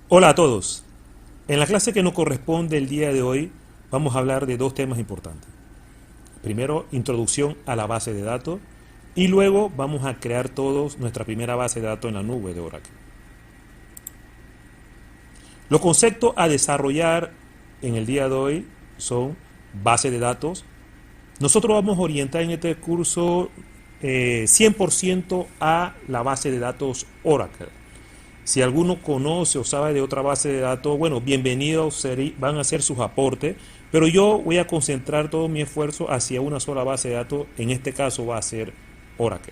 Hola a todos. En la clase que nos corresponde el día de hoy vamos a hablar de dos temas importantes. Primero, introducción a la base de datos y luego vamos a crear todos nuestra primera base de datos en la nube de Oracle. Los conceptos a desarrollar en el día de hoy son base de datos. Nosotros vamos a orientar en este curso 100% a la base de datos Oracle. Si alguno conoce o sabe de otra base de datos, bueno, bienvenidos, van a ser sus aportes, pero yo voy a concentrar todo mi esfuerzo hacia una sola base de datos, en este caso va a ser Oracle.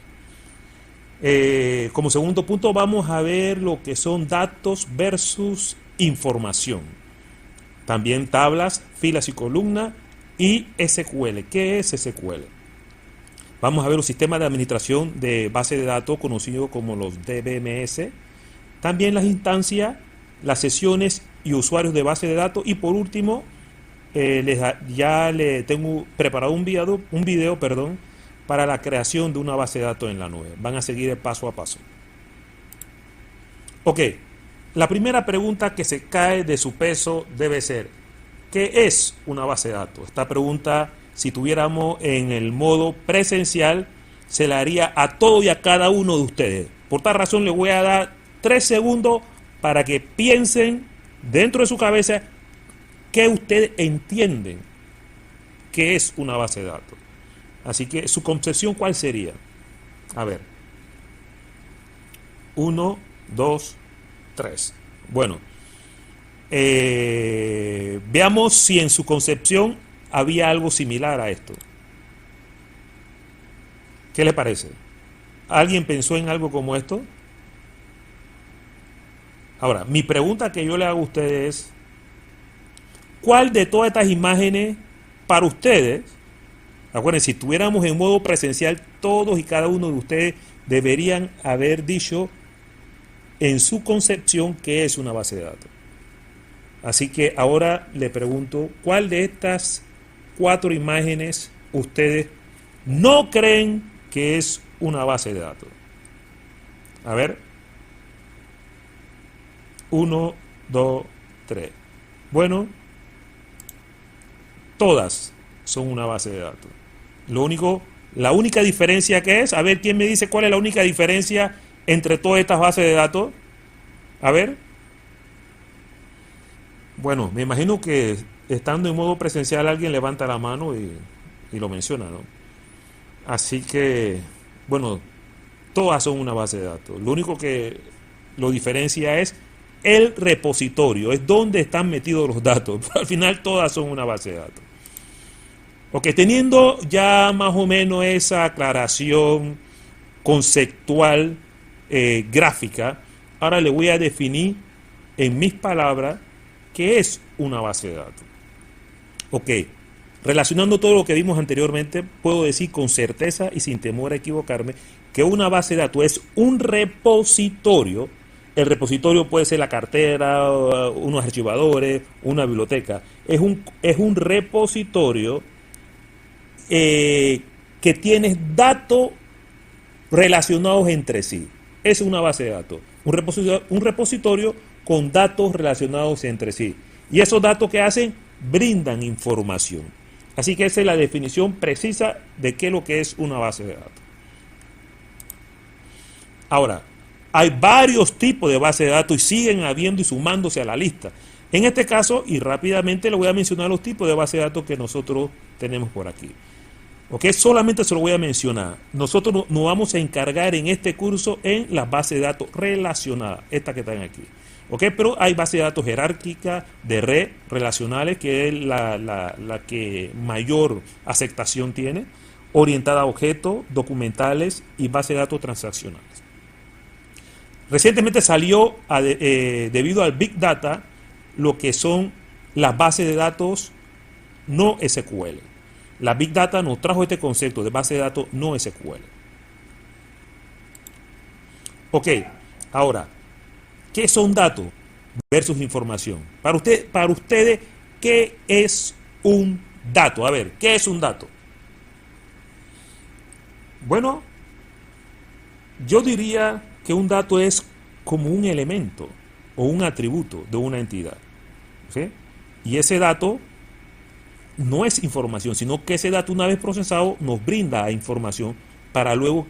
Como segundo punto vamos a ver lo que son datos versus información. También tablas, filas y columnas y SQL. ¿Qué es SQL? Vamos a ver un sistema de administración de base de datos conocido como los DBMS. También las instancias, las sesiones y usuarios de base de datos. Y por último, ya le tengo preparado un video para la creación de una base de datos en la nube. Van a seguir paso a paso. Ok, la primera pregunta que se cae de su peso debe ser, ¿qué es una base de datos? Esta pregunta, si tuviéramos en el modo presencial, se la haría a todo y a cada uno de ustedes. Por tal razón, les voy a dar 3 segundos para que piensen dentro de su cabeza qué ustedes entienden que es una base de datos. Así que su concepción, ¿cuál sería? A ver. 1, 2, 3. Bueno, veamos si en su concepción había algo similar a esto. ¿Qué le parece? ¿Alguien pensó en algo como esto? Ahora, mi pregunta que yo le hago a ustedes es, ¿cuál de todas estas imágenes para ustedes, acuérdense, si estuviéramos en modo presencial, todos y cada uno de ustedes deberían haber dicho en su concepción qué es una base de datos? Así que ahora le pregunto, ¿cuál de estas 4 imágenes ustedes no creen que es una base de datos? A ver. 1, 2, 3. Bueno, todas son una base de datos. La única diferencia que es, a ver, ¿quién me dice cuál es la única diferencia entre todas estas bases de datos? A ver. Bueno, me imagino que estando en modo presencial alguien levanta la mano y lo menciona, ¿no? Así que, bueno, todas son una base de datos. Lo único que lo diferencia es el repositorio, es donde están metidos los datos. Pero al final todas son una base de datos. Ok, teniendo ya más o menos esa aclaración conceptual gráfica, ahora le voy a definir en mis palabras qué es una base de datos. Ok, relacionando todo lo que vimos anteriormente, puedo decir con certeza y sin temor a equivocarme que una base de datos es un repositorio. El repositorio puede ser la cartera, unos archivadores, una biblioteca. Es un repositorio que tiene datos relacionados entre sí. Es una base de datos. Un repositorio con datos relacionados entre sí. Y esos datos que hacen brindan información. Así que esa es la definición precisa de qué es lo que es una base de datos. Ahora, hay varios tipos de bases de datos y siguen habiendo y sumándose a la lista. En este caso, y rápidamente le voy a mencionar los tipos de bases de datos que nosotros tenemos por aquí. ¿Ok? Solamente se lo voy a mencionar. Nosotros nos vamos a encargar en este curso en las bases de datos relacionadas, estas que están aquí. ¿Ok? Pero hay bases de datos jerárquicas, de red, relacionales, que es la que mayor aceptación tiene, orientada a objetos, documentales y bases de datos transaccionales. Recientemente salió, debido al Big Data, lo que son las bases de datos no SQL. La Big Data nos trajo este concepto de base de datos no SQL. Ok, ahora, ¿qué son datos versus información? Para ustedes, ¿qué es un dato? A ver, ¿qué es un dato? Bueno, yo diría que un dato es como un elemento. o un atributo de una entidad. ¿Sí? Y ese dato no es información, sino que ese dato, una vez procesado, nos brinda información para luego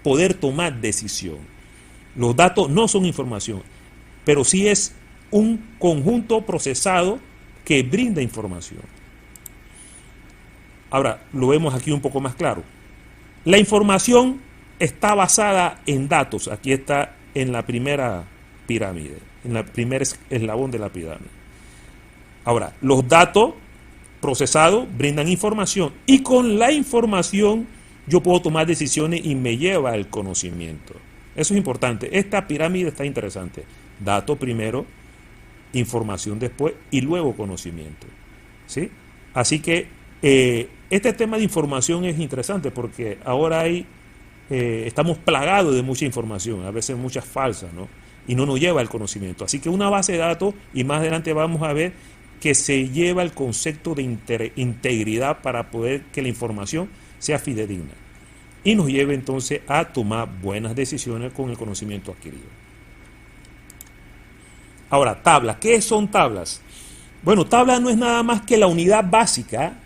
poder tomar decisión. Los datos no son información, pero sí es un conjunto procesado que brinda información. Ahora, lo vemos aquí un poco más claro. La información está basada en datos. Aquí está en la primera pirámide, en el primer eslabón de la pirámide. Ahora, los datos procesados brindan información y con la información yo puedo tomar decisiones y me lleva al conocimiento. Eso es importante. Esta pirámide está interesante. Datos primero, información después y luego conocimiento. ¿Sí? Así que este tema de información es interesante porque ahora estamos plagados de mucha información, a veces muchas falsas, ¿no? Y no nos lleva al conocimiento. Así que una base de datos, y más adelante vamos a ver que se lleva el concepto de integridad para poder que la información sea fidedigna y nos lleve entonces a tomar buenas decisiones con el conocimiento adquirido. Ahora, tablas. ¿Qué son tablas? Bueno, tabla no es nada más que la unidad básica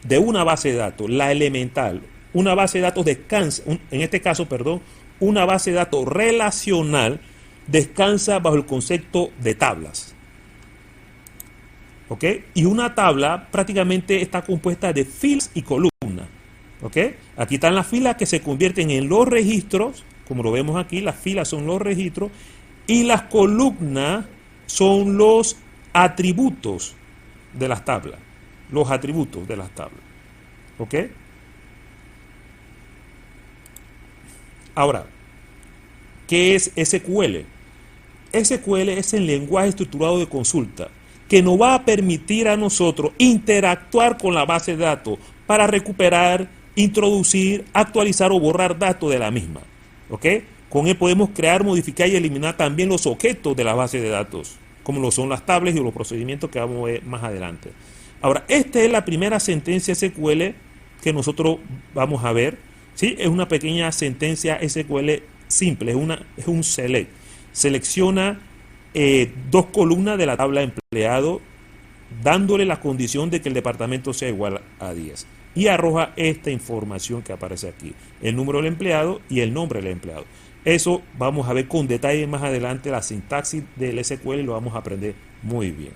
de una base de datos, la elemental. Una base de datos descansa, en este caso, perdón, una base de datos relacional descansa bajo el concepto de tablas. ¿Ok? Y una tabla prácticamente está compuesta de filas y columnas. ¿Ok? Aquí están las filas que se convierten en los registros, como lo vemos aquí, las filas son los registros, y las columnas son los atributos de las tablas. Los atributos de las tablas. ¿Ok? Ahora, ¿qué es SQL? SQL es el lenguaje estructurado de consulta que nos va a permitir a nosotros interactuar con la base de datos para recuperar, introducir, actualizar o borrar datos de la misma. ¿Ok? Con él podemos crear, modificar y eliminar también los objetos de la base de datos, como lo son las tablas y los procedimientos que vamos a ver más adelante. Ahora, esta es la primera sentencia SQL que nosotros vamos a ver. ¿Sí? Es una pequeña sentencia SQL simple, es un select. Selecciona dos columnas de la tabla empleado, dándole la condición de que el departamento sea igual a 10. Y arroja esta información que aparece aquí, el número del empleado y el nombre del empleado. Eso vamos a ver con detalle más adelante, la sintaxis del SQL, y lo vamos a aprender muy bien.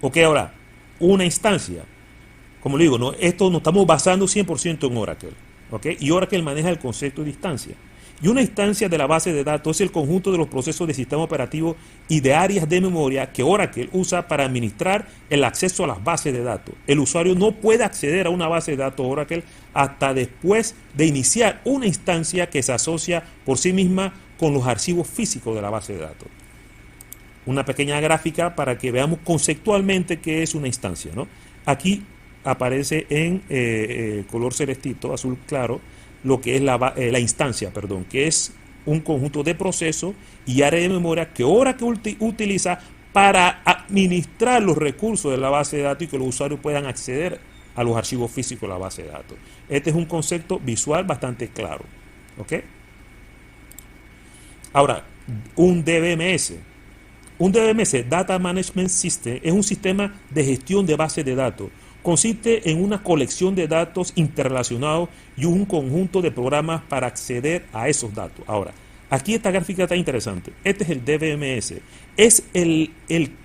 Ok, ahora, una instancia. Como le digo, ¿no? Esto nos estamos basando 100% en Oracle. ¿Ok? Y Oracle maneja el concepto de instancia. Y una instancia de la base de datos es el conjunto de los procesos de sistema operativo y de áreas de memoria que Oracle usa para administrar el acceso a las bases de datos. El usuario no puede acceder a una base de datos Oracle hasta después de iniciar una instancia que se asocia por sí misma con los archivos físicos de la base de datos. Una pequeña gráfica para que veamos conceptualmente qué es una instancia, ¿no? Aquí aparece en color celestito, azul claro, lo que es la instancia, perdón, que es un conjunto de procesos y áreas de memoria que Oracle utiliza para administrar los recursos de la base de datos y que los usuarios puedan acceder a los archivos físicos de la base de datos. Este es un concepto visual bastante claro. ¿Ok? Ahora, un DBMS. Un DBMS, Data Management System, es un sistema de gestión de bases de datos. Consiste en una colección de datos interrelacionados y un conjunto de programas para acceder a esos datos. Ahora, aquí esta gráfica está interesante. Este es el DBMS. Es el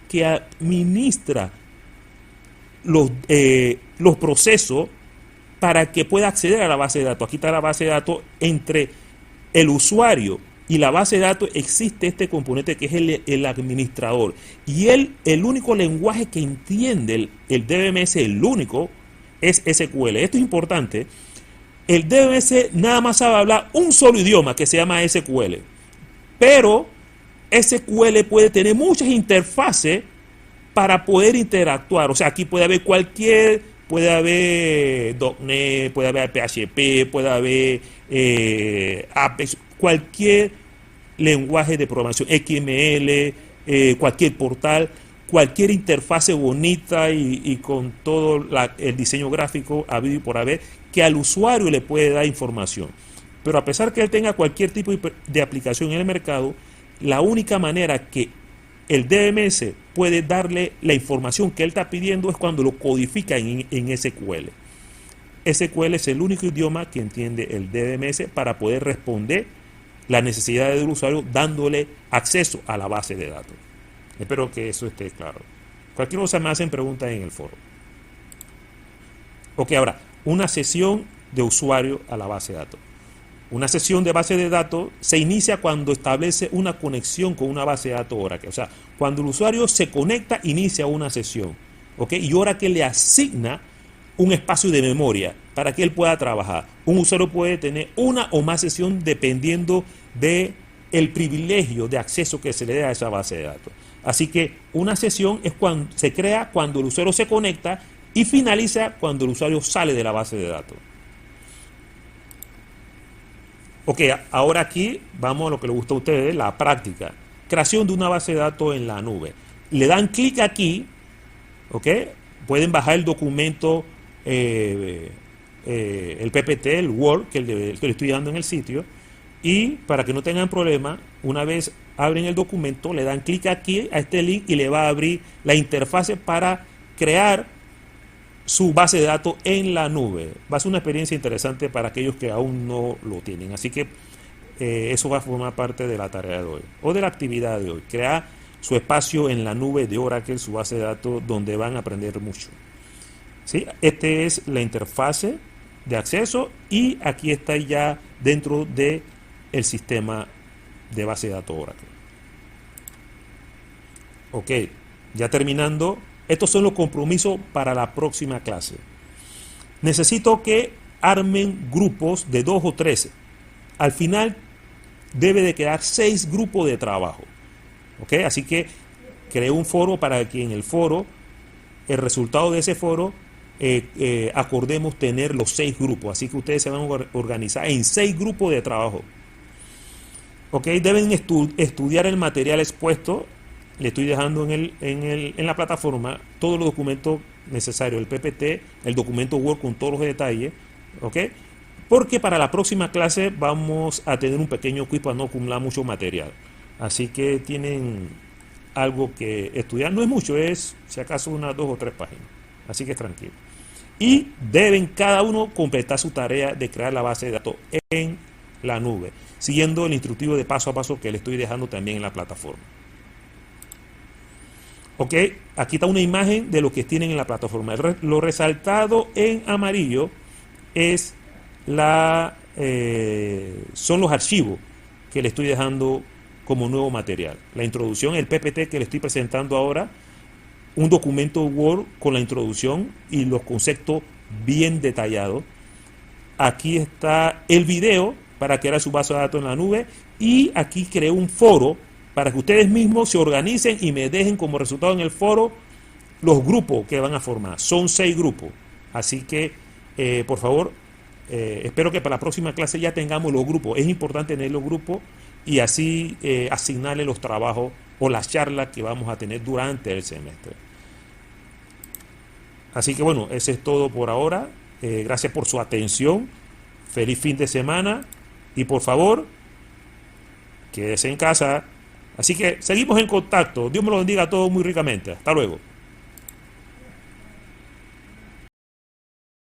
que administra los procesos para que pueda acceder a la base de datos. Aquí está la base de datos. Entre el usuario y la base de datos existe este componente que es el administrador. Y el único lenguaje que entiende el DBMS, el único, es SQL. Esto es importante. El DBMS nada más sabe hablar un solo idioma que se llama SQL. Pero SQL puede tener muchas interfaces para poder interactuar. O sea, aquí puede haber puede haber .NET, puede haber PHP, puede haber Apex, cualquier lenguaje de programación, XML, cualquier portal, cualquier interfase bonita y con todo el diseño gráfico habido y por haber, que al usuario le puede dar información. Pero a pesar que él tenga cualquier tipo de aplicación en el mercado, la única manera que el DMS puede darle la información que él está pidiendo es cuando lo codifica en SQL. SQL es el único idioma que entiende el DMS para poder responder las necesidades del usuario dándole acceso a la base de datos. Espero que eso esté claro. Cualquier cosa me hacen preguntas en el foro. Ok, ahora, una sesión de usuario a la base de datos. Una sesión de base de datos se inicia cuando establece una conexión con una base de datos Oracle. O sea, cuando el usuario se conecta, inicia una sesión. ¿Ok? Y Oracle le asigna un espacio de memoria para que él pueda trabajar. Un usuario puede tener una o más sesiones dependiendo de el privilegio de acceso que se le dé a esa base de datos. Así que una sesión es cuando se crea cuando el usuario se conecta y finaliza cuando el usuario sale de la base de datos. Ok, ahora aquí vamos a lo que les gusta a ustedes, la práctica. Creación de una base de datos en la nube. Le dan clic aquí, ok, pueden bajar el documento, el PPT, el Word, que le estoy dando en el sitio, y para que no tengan problema, una vez abren el documento, le dan clic aquí a este link y le va a abrir la interfase para crear su base de datos en la nube. Va a ser una experiencia interesante para aquellos que aún no lo tienen. Así que eso va a formar parte de la tarea de hoy o de la actividad de hoy. Crear su espacio en la nube de Oracle, su base de datos, donde van a aprender mucho. ¿Sí? Esta es la interfase de acceso y aquí está ya dentro del sistema de base de datos Oracle. Ok, ya terminando. Estos son los compromisos para la próxima clase. Necesito que armen grupos de 2 o 3. Al final debe de quedar 6 grupos de trabajo. ¿Ok? Así que creé un foro para que en el foro, el resultado de ese foro, acordemos tener los 6 grupos. Así que ustedes se van a organizar en 6 grupos de trabajo. ¿Ok? Deben estudiar el material expuesto. Le estoy dejando en la plataforma todos los documentos necesarios, el PPT, el documento Word con todos los detalles, ¿ok? Porque para la próxima clase vamos a tener un pequeño quiz para no acumular mucho material. Así que tienen algo que estudiar. No es mucho, es si acaso unas 2 o 3 páginas. Así que tranquilo. Y deben cada uno completar su tarea de crear la base de datos en la nube, siguiendo el instructivo de paso a paso que le estoy dejando también en la plataforma. Ok, aquí está una imagen de lo que tienen en la plataforma. Lo resaltado en amarillo es son los archivos que le estoy dejando como nuevo material. La introducción, el PPT que le estoy presentando ahora, un documento Word con la introducción y los conceptos bien detallados. Aquí está el video para crear su base de datos en la nube y aquí creé un foro para que ustedes mismos se organicen y me dejen como resultado en el foro los grupos que van a formar. Son 6 grupos. Así que, por favor, espero que para la próxima clase ya tengamos los grupos. Es importante tener los grupos y así asignarle los trabajos o las charlas que vamos a tener durante el semestre. Así que, bueno, eso es todo por ahora. Gracias por su atención. Feliz fin de semana. Y, por favor, quédese en casa. Así que seguimos en contacto. Dios me lo bendiga a todos muy ricamente. Hasta luego.